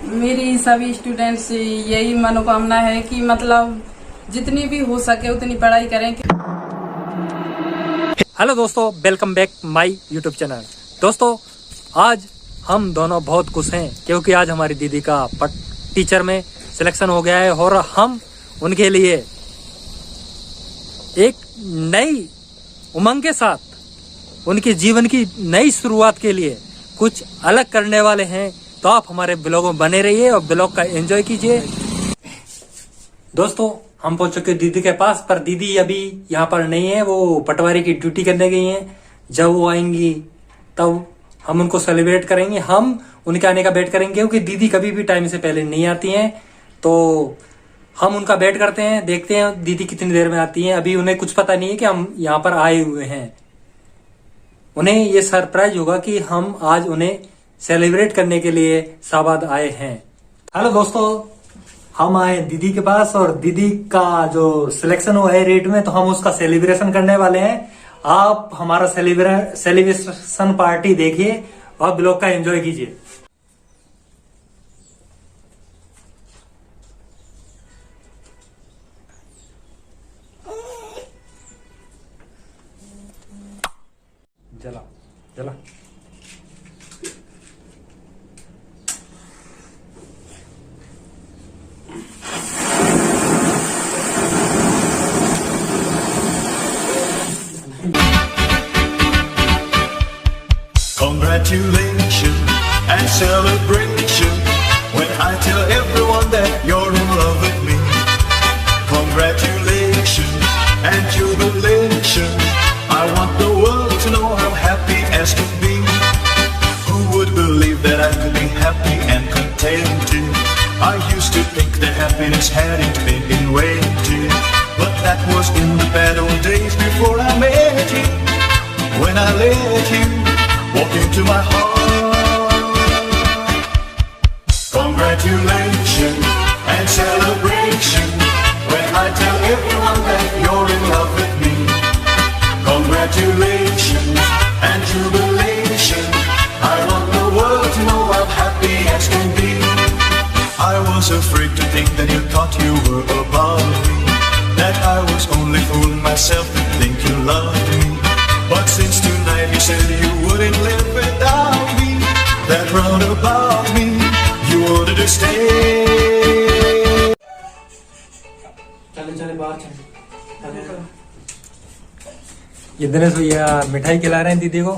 मेरी सभी स्टूडेंट्स से यही मनोकामना है कि मतलब जितनी भी हो सके उतनी पढ़ाई करें। हेलो दोस्तों, welcome back my YouTube channel. दोस्तों, आज हम दोनों बहुत खुश हैं क्योंकि आज हमारी दीदी का टीचर में सिलेक्शन हो गया है और हम उनके लिए एक नई उमंग के साथ उनके जीवन की नई शुरुआत के लिए कुछ अलग करने वाले हैं। तो आप हमारे ब्लॉग में बने रहिए और ब्लॉग का एंजॉय कीजिए। दोस्तों, हम पहुंच चुके दीदी के पास, पर दीदी अभी यहाँ पर नहीं है, वो पटवारी की ड्यूटी करने गई हैं। जब वो आएंगी तब हम उनको सेलिब्रेट करेंगे। हम उनके आने का वेट करेंगे क्योंकि दीदी कभी भी टाइम से पहले नहीं आती हैं। तो हम उनका वेट करते हैं, देखते हैं दीदी कितनी देर में आती हैं। अभी उन्हें कुछ पता नहीं है कि हम यहाँ पर आए हुए हैं। उन्हें ये सरप्राइज होगा कि हम आज उन्हें सेलिब्रेट करने के लिए शाहबाद आए हैं। हेलो दोस्तों, हम आए दीदी के पास और दीदी का जो सिलेक्शन हुआ है रेट में, तो हम उसका सेलिब्रेशन करने वाले हैं। आप हमारा सेलिब्रेशन पार्टी देखिए और ब्लॉग का एंजॉय कीजिए। जला जला Congratulations and celebration when I tell everyone that you're in love with me. Congratulations and jubilation. I want the world to know how happy as can be. Who would believe that I could be happy and contented? I used to think that happiness hadn't been invented, but that was in the bad old days before I met you. When I let you walk into my heart. Congratulations and celebration when I tell everyone that you're in love with me. Congratulations and jubilation. I want the world to know how happy as can be. I was afraid to think that you thought you were above me, that I was only fooling myself to think you loved me. But since tonight you said you wouldn't live without me, that round about me you wanted to stay. चले बाहर चले। ये दिनेश भैया मिठाई खिला रहे हैं दीदी को।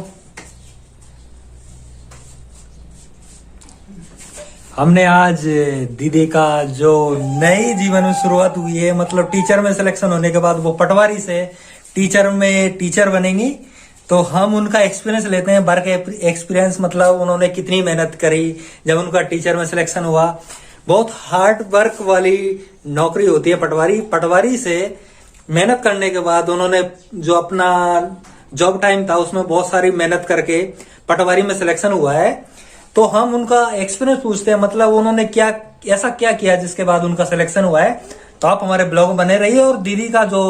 हमने आज दीदी का जो नई जीवन में शुरुआत हुई है, मतलब टीचर में सिलेक्शन होने के बाद वो पटवारी से टीचर बनेंगी, तो हम उनका एक्सपीरियंस लेते हैं। वर्क एक्सपीरियंस, मतलब उन्होंने कितनी मेहनत करी जब उनका टीचर में सिलेक्शन हुआ। बहुत हार्ड वर्क वाली नौकरी होती है पटवारी से मेहनत करने के बाद उन्होंने जो अपना जॉब टाइम था उसमें बहुत सारी मेहनत करके पटवारी में सिलेक्शन हुआ है। तो हम उनका एक्सपीरियंस पूछते हैं, मतलब उन्होंने ऐसा क्या किया जिसके बाद उनका सिलेक्शन हुआ है। तो आप हमारे ब्लॉग में बने रहिए और दीदी का जो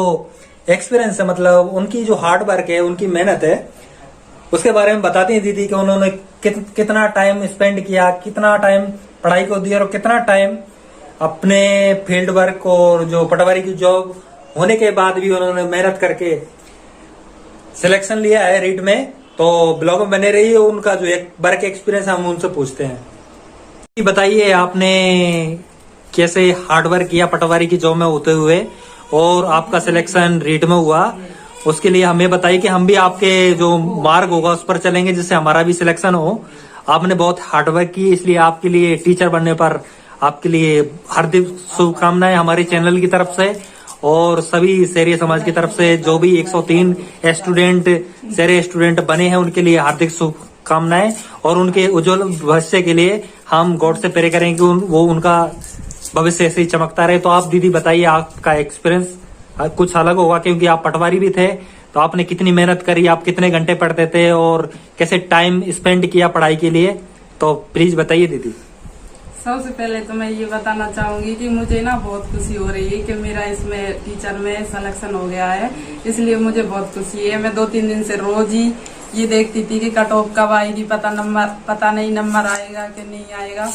एक्सपीरियंस है, मतलब उनकी जो हार्ड वर्क है, उनकी मेहनत है, उसके बारे में बताती हैं दीदी कि उन्होंने कितना टाइम स्पेंड किया, कितना टाइम पढ़ाई को दिया और कितना टाइम अपने फील्ड वर्क और जो पटवारी की जॉब होने के बाद भी उन्होंने मेहनत करके सिलेक्शन लिया है रीट में। तो ब्लॉग में बने रहिए, उनका जो एक वर्क एक्सपीरियंस हम उनसे पूछते हैं। बताइए आपने कैसे हार्ड वर्क किया पटवारी की जॉब में होते हुए और आपका सिलेक्शन रीट में हुआ, उसके लिए हमें बताइए कि हम भी आपके जो मार्ग होगा उस पर चलेंगे जिससे हमारा भी सिलेक्शन हो। आपने बहुत हार्ड वर्क की, इसलिए आपके लिए टीचर बनने पर आपके लिए हार्दिक शुभकामनाएं हमारे चैनल की तरफ से और सभी शहरी समाज की तरफ से। जो भी 103 शहरी स्टूडेंट बने हैं उनके लिए हार्दिक शुभकामनाएं और उनके उज्जवल भविष्य के लिए हम गॉड से प्रे करेंगे कि वो उनका भविष्य ऐसे ही चमकता रहे। तो आप दीदी बताइए, आपका एक्सपीरियंस कुछ अलग होगा क्योंकि आप पटवारी भी थे, तो आपने कितनी मेहनत करी, आप कितने घंटे पढ़ते थे और कैसे टाइम स्पेंड किया पढ़ाई के लिए, तो प्लीज बताइए दीदी। सबसे पहले तो मैं ये बताना चाहूंगी कि मुझे ना बहुत खुशी हो रही है कि मेरा इसमें टीचर में सिलेक्शन हो गया है, इसलिए मुझे बहुत खुशी है। मैं 2-3 दिन से रोज ही ये देखती थी कि कट ऑफ कब आएगी, पता नहीं नंबर आएगा कि नहीं आएगा।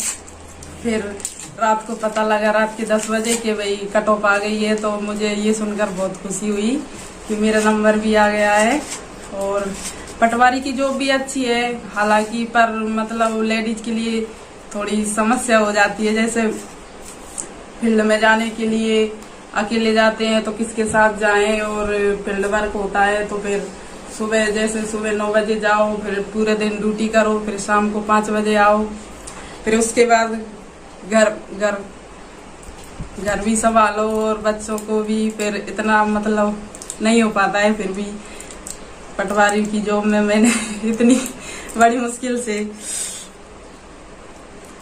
फिर रात को पता लगा रात के 10 बजे कि भाई कट ऑफ आ गई है, तो मुझे ये सुनकर बहुत खुशी हुई कि मेरा नंबर भी आ गया है। और पटवारी की जॉब भी अच्छी है हालांकि, पर मतलब लेडीज के लिए थोड़ी समस्या हो जाती है। जैसे फील्ड में जाने के लिए अकेले जाते हैं तो किसके साथ जाएं, और फील्ड वर्क होता है तो फिर सुबह 9 बजे जाओ, फिर पूरे दिन ड्यूटी करो, फिर शाम को 5 बजे आओ, फिर उसके बाद घर भी संभालो और बच्चों को भी, फिर इतना मतलब नहीं हो पाता है। फिर भी पटवारी की जॉब में मैंने इतनी बड़ी मुश्किल से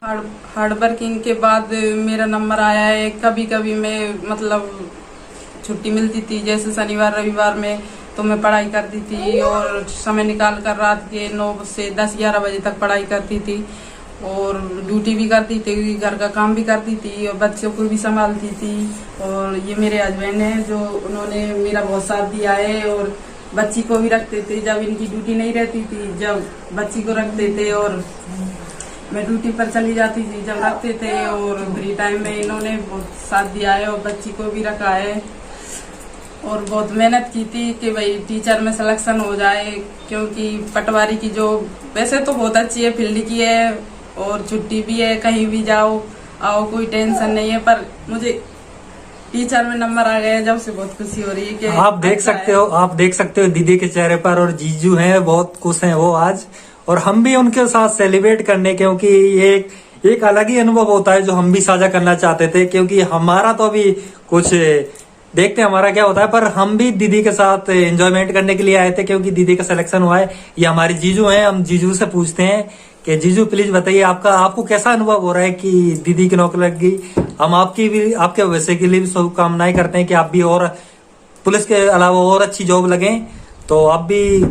हार्ड वर्किंग के बाद मेरा नंबर आया है। कभी कभी मैं मतलब छुट्टी मिलती थी, जैसे शनिवार रविवार में, तो मैं पढ़ाई करती थी और समय निकाल कर रात के 9 से 10-11 बजे तक पढ़ाई करती थी और ड्यूटी भी करती थी, घर का काम भी करती थी और बच्चों को भी संभालती थी। और ये मेरे हस्बैंड हैं जो उन्होंने मेरा बहुत साथ दिया है, और बच्ची को भी रखते थे जब इनकी ड्यूटी नहीं रहती थी, जब बच्ची को रखते थे और मैं ड्यूटी पर चली जाती थी जब रखते थे, और फ्री टाइम में इन्होंने बहुत साथ दिया है और बच्ची को भी रखा है। और बहुत मेहनत की थी कि भाई टीचर में सिलेक्शन हो जाए, क्योंकि पटवारी की जो वैसे तो बहुत अच्छी है, फील्ड की है और छुट्टी भी है, कहीं भी जाओ आओ कोई टेंशन नहीं है। पर मुझे टीचर में नंबर आ गया जब से बहुत खुशी हो रही है कि आप देख सकते हो दीदी के चेहरे पर, और जीजू हैं बहुत खुश हैं वो आज, और हम भी उनके साथ सेलिब्रेट करने, क्योंकि ये एक अलग ही अनुभव होता है जो हम भी साझा करना चाहते थे। क्योंकि हमारा तो अभी कुछ देखते हैं हमारा क्या होता है, पर हम भी दीदी के साथ एंजॉयमेंट करने के लिए आए थे क्योंकि दीदी का सिलेक्शन हुआ है। ये हमारी जीजू हैं, हम जीजू से पूछते हैं कि जीजू प्लीज बताइए आपको कैसा अनुभव हो रहा है कि दीदी की नौकरी लग गई। हम आपके भविष्य के लिए भी शुभकामनाएं करते हैं कि आप भी और पुलिस के अलावा और अच्छी जॉब लगे, तो आप भी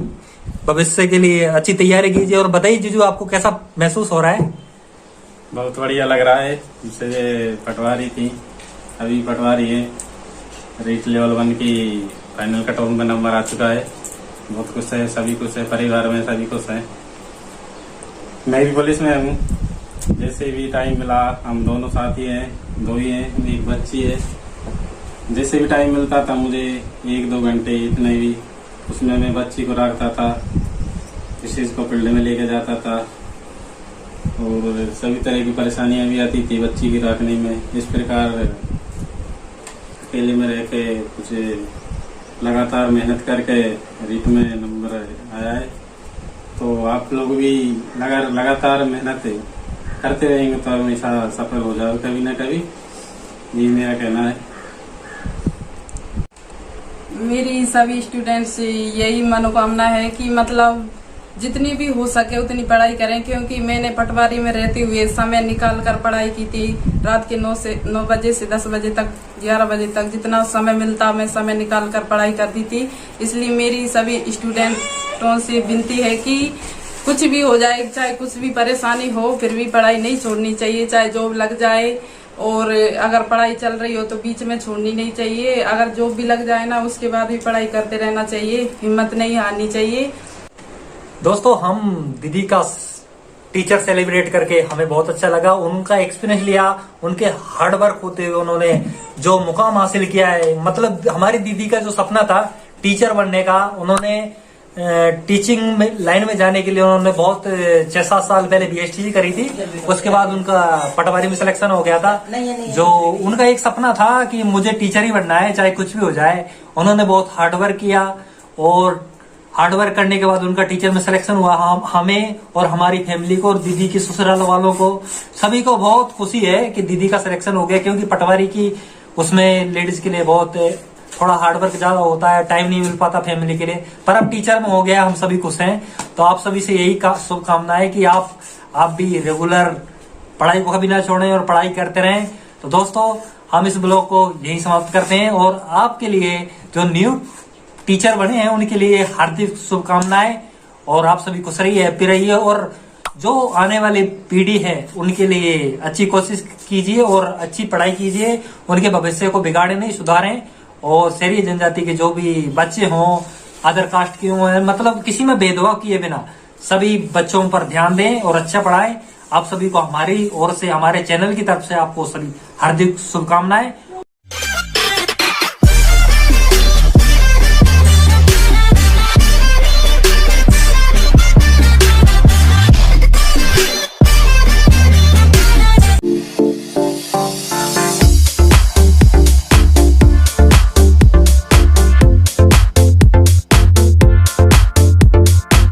भविष्य के लिए अच्छी तैयारी कीजिए। और बताइए जीजू आपको कैसा महसूस हो रहा है? बहुत बढ़िया लग रहा है। मुझसे पटवारी थी, अभी पटवारी है, रीट लेवल 1 की फाइनल कट ऑफ में नंबर आ चुका है। बहुत खुश है, सभी खुश है, परिवार में सभी खुश है। मैं भी पुलिस में हूँ, जैसे भी टाइम मिला हम दोनों साथी हैं, 2 ही हैं, एक बच्ची है। जैसे भी टाइम मिलता था मुझे 1-2 घंटे इतने भी, उसमें मैं बच्ची को रखता था, किसी को फील्ड में लेके जाता था और सभी तरह की परेशानियां भी आती थी बच्ची की रखने में। इस प्रकार अकेले में रह के कुछ लगातार मेहनत करके रीट में नंबर आया है। तो आप लोग भी लगातार मेहनत करते रहेंगे तो हमेशा सफल हो जाओ कभी ना कभी, ये मेरा कहना है। मेरी सभी स्टूडेंट्स से यही मनोकामना है कि मतलब जितनी भी हो सके उतनी पढ़ाई करें, क्योंकि मैंने पटवारी में रहते हुए समय निकाल कर पढ़ाई की थी। रात के 9 बजे से 10 बजे तक, 11 बजे तक जितना समय मिलता मैं समय निकाल कर पढ़ाई करती थी। इसलिए मेरी सभी स्टूडेंटों से विनती है कि कुछ भी हो जाए, चाहे कुछ भी परेशानी हो, फिर भी पढ़ाई नहीं छोड़नी चाहिए। चाहे जॉब लग जाए और अगर पढ़ाई चल रही हो तो बीच में छोड़नी नहीं चाहिए। अगर जॉब भी लग जाए ना, उसके बाद भी पढ़ाई करते रहना चाहिए, हिम्मत नहीं हारनी चाहिए। दोस्तों, हम दीदी का टीचर सेलिब्रेट करके हमें बहुत अच्छा लगा। उनका एक्सपीरियंस लिया, उनके हार्ड वर्क होते हुए उन्होंने जो मुकाम हासिल किया है, मतलब हमारी दीदी का जो सपना था टीचर बनने का, उन्होंने टीचिंग में लाइन में जाने के लिए उन्होंने बहुत 6-7 साल पहले BSTC करी थी। उसके बाद उनका पटवारी में सिलेक्शन हो गया था। जो उनका एक सपना था कि मुझे टीचर ही बनना है, चाहे कुछ भी हो जाए। उन्होंने बहुत हार्ड वर्क किया और हार्ड वर्क करने के बाद उनका टीचर में सिलेक्शन हुआ। हमें और हमारी फैमिली को और दीदी की ससुराल वालों को सभी को बहुत खुशी है कि दीदी का सिलेक्शन हो गया, क्योंकि पटवारी की उसमें लेडीज के लिए बहुत थोड़ा हार्ड वर्क ज्यादा होता है, टाइम नहीं मिल पाता फैमिली के लिए। पर अब टीचर में हो गया, हम सभी खुश हैं। तो आप सभी से यही शुभकामना है कि आप भी रेगुलर पढ़ाई को कभी ना छोड़ें और पढ़ाई करते रहें। तो दोस्तों, हम इस ब्लॉग को यही समाप्त करते हैं और आपके लिए जो न्यू टीचर बने हैं उनके लिए हार्दिक शुभकामनाएं। और आप सभी खुश रहिए, हैप्पी रहिए, और जो आने वाली पीढ़ी है उनके लिए अच्छी कोशिश कीजिए और अच्छी पढ़ाई कीजिए, उनके भविष्य को बिगाड़े नहीं, सुधारें। और शहरी जनजाति के जो भी बच्चे हों, अदर कास्ट के हों, मतलब किसी में भेदभाव किए बिना सभी बच्चों पर ध्यान दें और अच्छा पढ़ाएं। आप सभी को हमारी ओर से, हमारे चैनल की तरफ से आपको सभी हार्दिक शुभकामनाएं।